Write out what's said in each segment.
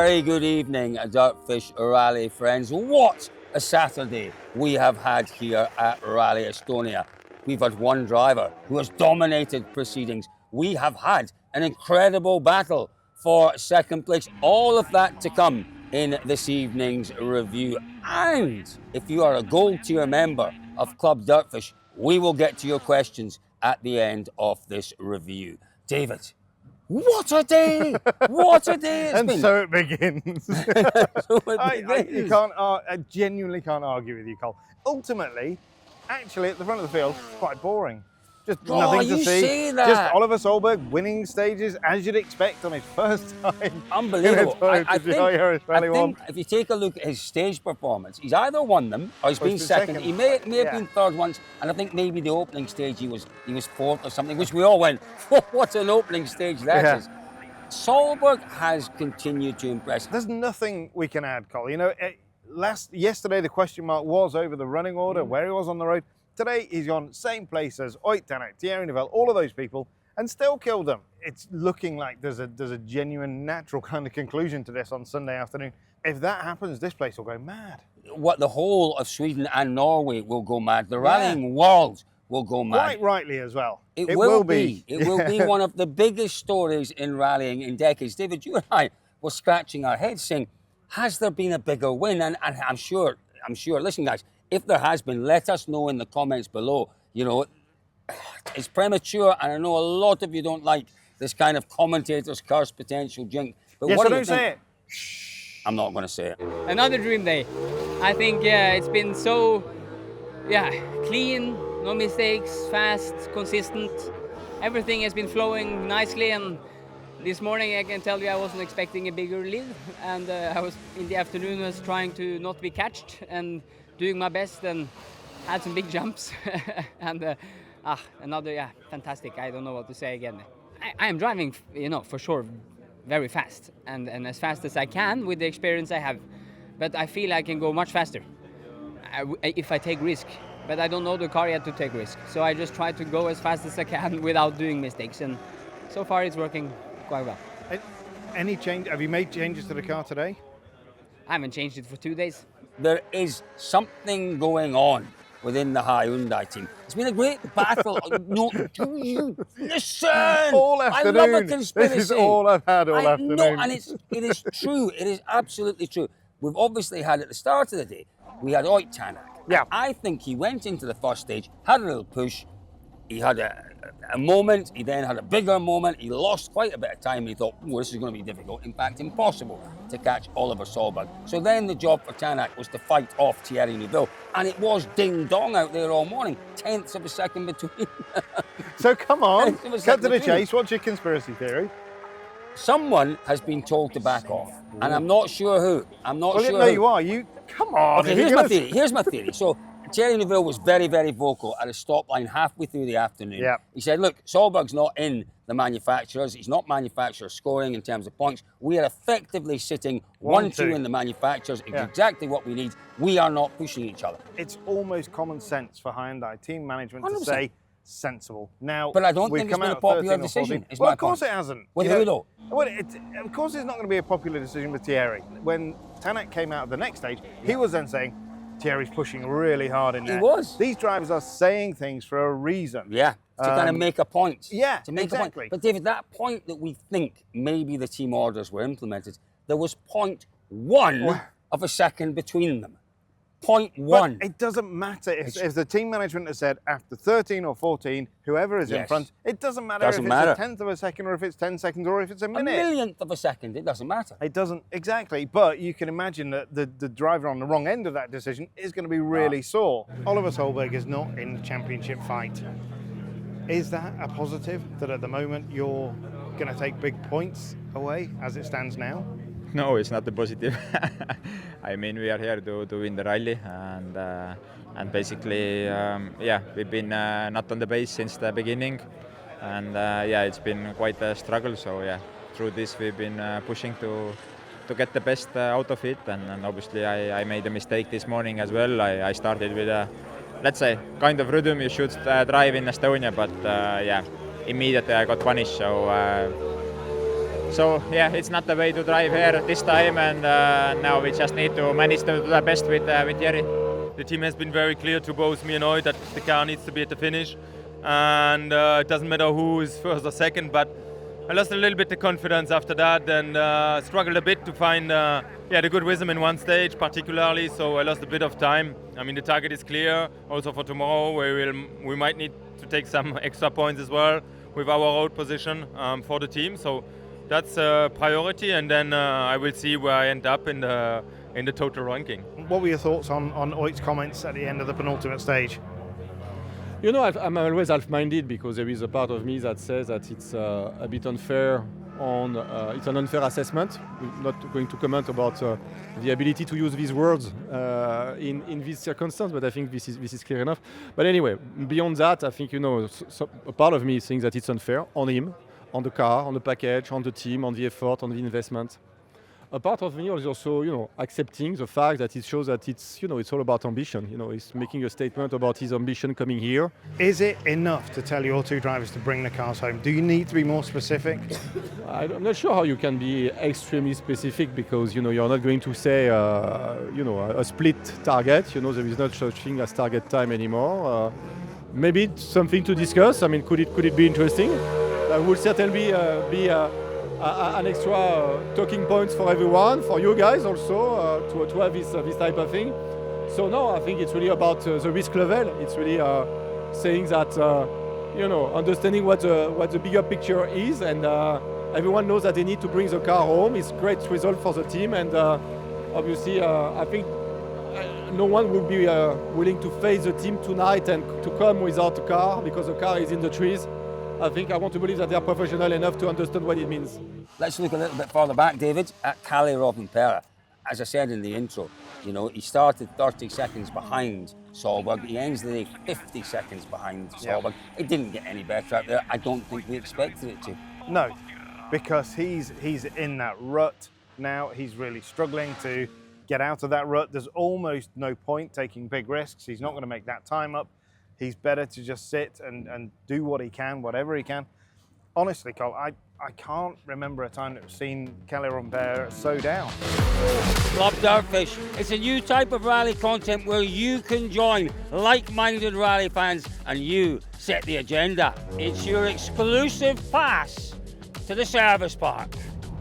very good evening, DirtFish Rally friends. What a Saturday we have had here at Rally Estonia. We've had one driver who has dominated proceedings. We have had an incredible battle for second place. All of that to come in this evening's review. And if you are a gold tier member of Club DirtFish, we will get to your questions at the end of this review. David, what a day! What a day it's and been. So it begins. So it begins. I genuinely can't argue with you, Cole. Ultimately, actually, at the front of the field, it's quite boring. Just nothing to see. Say that. Just Oliver Solberg winning stages as you'd expect on his first time. Unbelievable. I think One. if you take a look at his stage performance, he's either won them or he's been second. He may have been third once, and I think maybe the opening stage he was fourth or something, which we all went, what an opening stage that is. Solberg has continued to impress. There's nothing we can add, Cole. You know, yesterday the question mark was over the running order, where he was on the road. Today he's gone same place as Tänak, Thierry Neuville, all of those people, and still killed them. It's looking like there's a genuine, natural kind of conclusion to this on Sunday afternoon. If that happens, this place will go mad. What the whole of Sweden and Norway will go mad. The rallying world will go mad. Quite rightly as well. It will be. It will be one of the biggest stories in rallying in decades. David, you and I were scratching our heads saying, has there been a bigger win? And I'm sure, listen guys, if there has been, let us know in the comments below. You know, it's premature, and I know a lot of you don't like this kind of commentator's curse potential jinx. But yes, what so do you don't say think? it. I'm not going to say it. Another dream day. I think, it's been so, clean, no mistakes, fast, consistent. Everything has been flowing nicely, and this morning I can tell you I wasn't expecting a bigger lead, and I was in the afternoon was trying to not be catched and doing my best, and had some big jumps. And another fantastic. I don't know what to say again. I am driving, for sure, very fast, and as fast as I can with the experience I have. But I feel I can go much faster if I take risk. But I don't know the car yet to take risk, so I just try to go as fast as I can without doing mistakes, and so far it's working quite well. Any change? Have you made changes to the car today? I haven't changed it for 2 days. There is something going on within the Hyundai team. It's been a great battle. No, listen! All afternoon. I love a conspiracy. This is all I've had all afternoon. No, and it is true. It is absolutely true. We've obviously had at the start of the day, we had Tänak. Yeah. I think he went into the first stage, had a little push. He had a moment, he then had a bigger moment, he lost quite a bit of time, and he thought, this is going to be difficult, in fact impossible to catch Oliver Solberg. So then the job for Tänak was to fight off Thierry Neuville, and it was ding-dong out there all morning, tenths of a second between. So come on, cut to the between. chase, what's your conspiracy theory? Someone has been told to back off, and I'm not sure who. I'm not sure no, who. you are, come on. Okay, here's my theory. So Thierry Neuville was very, very vocal at a stop line halfway through the afternoon. Yeah. He said, look, Solberg's not in the manufacturers. He's not manufacturer scoring in terms of points. We are effectively sitting 1-2 in the manufacturers. It's exactly what we need. We are not pushing each other. It's almost common sense for Hyundai team management 100%. to say sensible. Now, but I don't think it's been a popular decision. Well, of course it hasn't. With who though? Well, of course it's not going to be a popular decision with Thierry. When Tänak came out of the next stage, he was then saying, Thierry's pushing really hard in there. He was. These drivers are saying things for a reason. Yeah, to kind of make a point. Yeah, to make exactly. a point. But David, that point that we think maybe the team orders were implemented, there was 0.1 of a second between them. 0.1. But it doesn't matter if the team management has said after 13 or 14, whoever is in front, it doesn't matter if it's a tenth of a second or if it's 10 seconds or if it's a minute. A millionth of a second, it doesn't matter. It doesn't, exactly. But you can imagine that the driver on the wrong end of that decision is going to be really sore. Oliver Solberg is not in the championship fight. Is that a positive that at the moment you're going to take big points away as it stands now? No, it's not a positive. I mean, we are here to win the rally, and basically, we've been not on the base since the beginning, and it's been quite a struggle. So through this we've been pushing to get the best out of it, and obviously I made a mistake this morning as well. I started with a, let's say, kind of rhythm you should drive in Estonia, but immediately I got punished. So So yeah, it's not the way to drive here this time, and now we just need to manage to do the best with Thierry. The team has been very clear to both me and Oid that the car needs to be at the finish, and it doesn't matter who is first or second, but I lost a little bit the confidence after that and struggled a bit to find the good rhythm in one stage particularly, so I lost a bit of time. I mean, the target is clear also for tomorrow, where we might need to take some extra points as well with our road position for the team, so that's a priority, and then I will see where I end up in the total ranking. What were your thoughts on Oit's comments at the end of the penultimate stage? You know, I'm always half-minded because there is a part of me that says that it's a bit unfair it's an unfair assessment. We're not going to comment about the ability to use these words in this circumstance, but I think this is clear enough. But anyway, beyond that, I think, you know, a part of me thinks that it's unfair on him, on the car, on the package, on the team, on the effort, on the investment. A part of me is also, you know, accepting the fact that it shows that it's, you know, it's all about ambition. You know, he's making a statement about his ambition coming here. Is it enough to tell your two drivers to bring the cars home? Do you need to be more specific? I'm not sure how you can be extremely specific because, you know, you're not going to say, you know, a split target. You know, there is not such thing as target time anymore. Maybe it's something to discuss. I mean, could it be interesting? That would certainly be an extra talking points for everyone, for you guys also, to have this type of thing. So no, I think it's really about the risk level. It's really saying that, you know, understanding what the bigger picture is, and everyone knows that they need to bring the car home. It's a great result for the team, and obviously I think no one will be willing to face the team tonight and to come without a car because the car is in the trees. I think I want to believe that they are professional enough to understand what it means. Let's look a little bit further back, David, at Kalle Rovanperä. As I said in the intro, you know, he started 30 seconds behind Solberg. He ends the day 50 seconds behind Solberg. It didn't get any better out there. I don't think we expected it to. No, because he's in that rut now. He's really struggling to get out of that rut. There's almost no point taking big risks. He's not going to make that time up. He's better to just sit and do what he can, whatever he can. Honestly, Cole, I can't remember a time that we've seen Kalle Rovanperä so down. Club DirtFish. It's a new type of rally content where you can join like-minded rally fans and you set the agenda. It's your exclusive pass to the service park.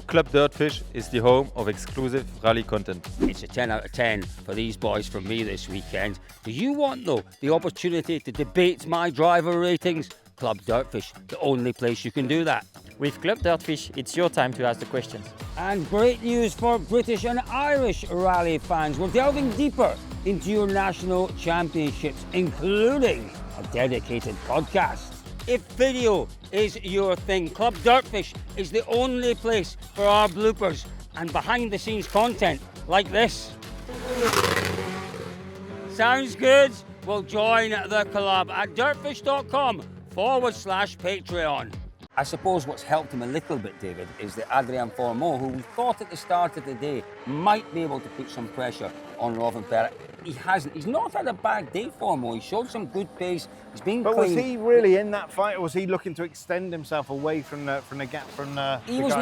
Club DirtFish is the home of exclusive rally content. It's a 10 out of 10 for these boys from me this weekend. Do you want, though, the opportunity to debate my driver ratings? Club DirtFish, the only place you can do that. With Club DirtFish, it's your time to ask the questions. And great news for British and Irish rally fans. We're delving deeper into your national championships, including a dedicated podcast. If video is your thing, Club DirtFish is the only place for our bloopers and behind-the-scenes content like this. Sounds good? Well, join the club at dirtfish.com/Patreon. I suppose what's helped him a little bit, David, is that Adrien Fourmaux, who we thought at the start of the day might be able to put some pressure on Rovanperä. He hasn't. He's not had a bad day, Fourmaux. He showed some good pace. He's been But clean. was he really in that fight, or was he looking to extend himself away from the gap from He was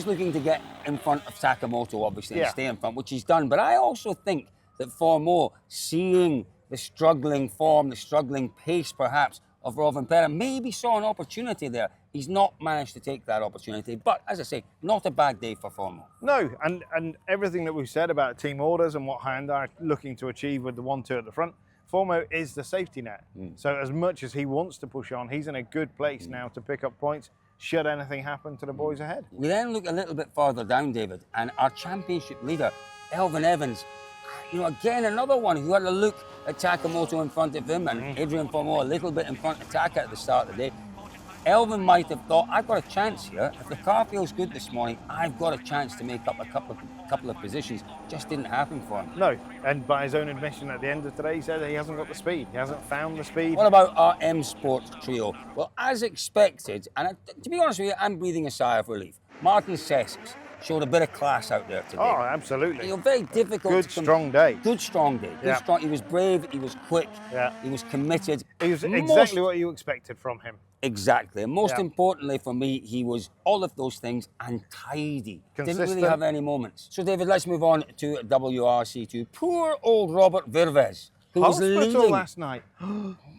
looking to get in front of Sakamoto, obviously, and stay in front, which he's done. But I also think that Fourmaux, seeing the struggling form, the struggling pace, perhaps, of Rovanperä, maybe saw an opportunity there. He's not managed to take that opportunity. But as I say, not a bad day for Fourmaux. No, and everything that we've said about team orders and what Hyundai are looking to achieve with the 1-2 at the front, Fourmaux is the safety net. So as much as he wants to push on, he's in a good place now to pick up points should anything happen to the boys ahead. We then look a little bit further down, David, and our championship leader, Elfyn Evans, you know, again, another one who had a look at Sakamoto in front of him and Adrien Fourmaux a little bit in front of Taka at the start of the day. Elfyn might have thought, I've got a chance here. If the car feels good this morning, I've got a chance to make up a couple of positions. Just didn't happen for him. No, and by his own admission at the end of today, he said that he hasn't got the speed. He hasn't found the speed. What about our M Sport trio? Well, as expected, and to be honest with you, I'm breathing a sigh of relief. Martin Sesks showed a bit of class out there today. Oh, absolutely. Very difficult. Good, strong day. Good, strong day. Good, Yeah. strong. He was brave, he was quick, Yeah. he was committed. He was exactly what you expected from him. Exactly. And most Yeah. importantly for me, he was all of those things and tidy. Didn't really Consistent. have any moments. So, David, let's move on to WRC2. Poor old Robert Virves, who was Hospital leading. last night.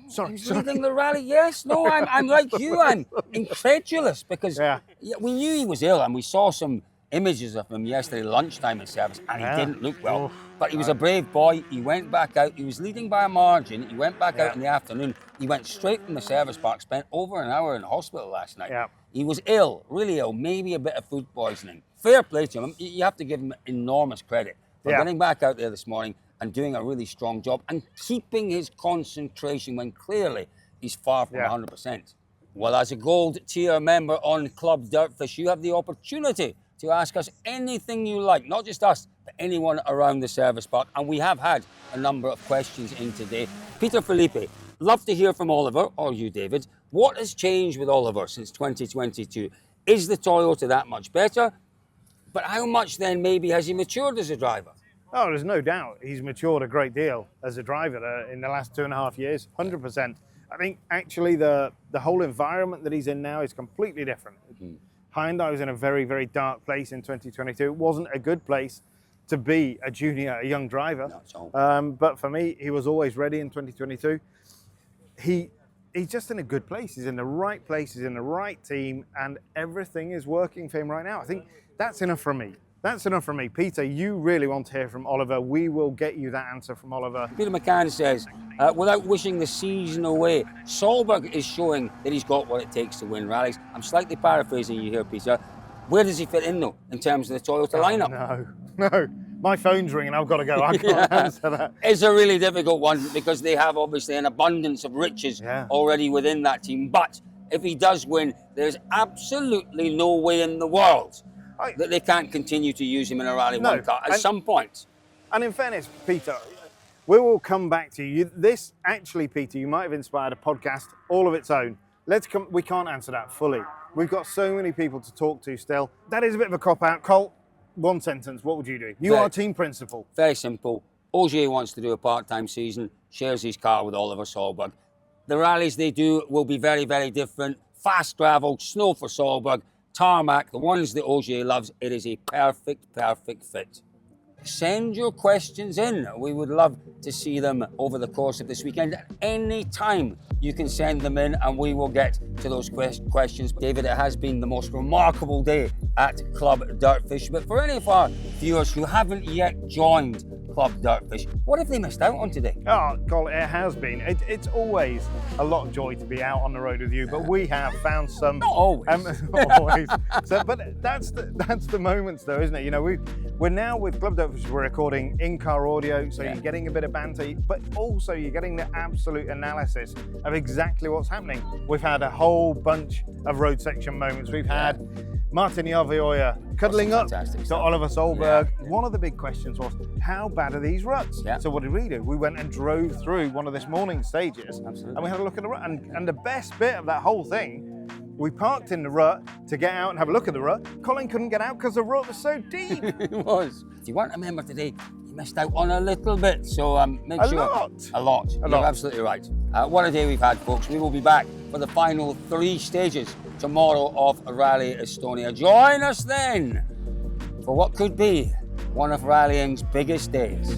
Sorry, He's sorry. leading the rally. Yes, no, I'm like you. I'm incredulous because Yeah. we knew he was ill and we saw some images of him yesterday lunchtime in service and Yeah. he didn't look well. Oof. But he was a brave boy. He went back out. He was leading by a margin. He went back Yeah. out in the afternoon. He went straight from the service park, spent over an hour in hospital last night. Yeah. He was ill, really ill, maybe a bit of food poisoning. Fair play to him. You have to give him enormous credit for Yeah. getting back out there this morning and doing a really strong job and keeping his concentration when clearly he's far from Yeah. 100%. Well, as a gold tier member on Club DirtFish, you have the opportunity to ask us anything you like, not just us, but anyone around the service park. And we have had a number of questions in today. Peter Felipe, love to hear from Oliver, or you, David. What has changed with Oliver since 2022? Is the Toyota that much better? But how much then maybe has he matured as a driver? Oh, there's no doubt he's matured a great deal as a driver in the last 2.5 years, 100%. I think actually the whole environment that he's in now is completely different. Hyundai was in a very, very dark place in 2022. It wasn't a good place to be a junior, a young driver. Not at all. But for me, he was always ready in 2022. He's just in a good place. He's in the right place. He's in the right team, and everything is working for him right now. I think that's enough from me. That's enough from me. Peter, you really want to hear from Oliver. We will get you that answer from Oliver. Peter McCann says, without wishing the season away, Solberg is showing that he's got what it takes to win rallies. I'm slightly paraphrasing you here, Peter. Where does he fit in, though, in terms of the Toyota lineup? No. My phone's ringing. I've got to go. I can't answer that. It's a really difficult one because they have obviously an abundance of riches already within that team. But if he does win, there's absolutely no way in the world that they can't continue to use him in a Rally 1 car at some point. And in fairness, Peter, we will come back to you. This actually, Peter, you might have inspired a podcast all of its own. We can't answer that fully. We've got so many people to talk to still. That is a bit of a cop-out. Colt, one sentence, what would you do? You are team principal. Very simple. Ogier wants to do a part-time season, shares his car with Oliver Solberg. The rallies they do will be very, very different. Fast gravel, snow for Solberg, tarmac, the ones that Ogier loves. It is a perfect fit. Send your questions in. We would love to see them over the course of this weekend. At any time, you can send them in and we will get to those questions. David, it has been the most remarkable day at Club DirtFish. But for any of our viewers who haven't yet joined Club DirtFish, what have they missed out on today? Oh, Colin, it has been. It's always a lot of joy to be out on the road with you, but we have found some. Not always. Always. But that's the moments, though, isn't it? You know, we're now with Club DirtFish. We're recording in-car audio, so you're getting a bit of banter, but also you're getting the absolute analysis of exactly what's happening. We've had a whole bunch of road section moments. We've had Martin Jarvioja cuddling up to Oliver Solberg. One of the big questions was, how bad are these ruts? So what did we do? We went and drove through one of this morning's stages and we had a look at the rut. And the best bit of that whole thing, we parked in the rut to get out and have a look at the rut. Colin couldn't get out because the rut was so deep. It was. If you weren't a member today, you missed out on a little bit. So make sure. A lot. You're absolutely right. What a day we've had, folks. We will be back for the final 3 stages tomorrow of Rally Estonia. Join us then for what could be one of rallying's biggest days.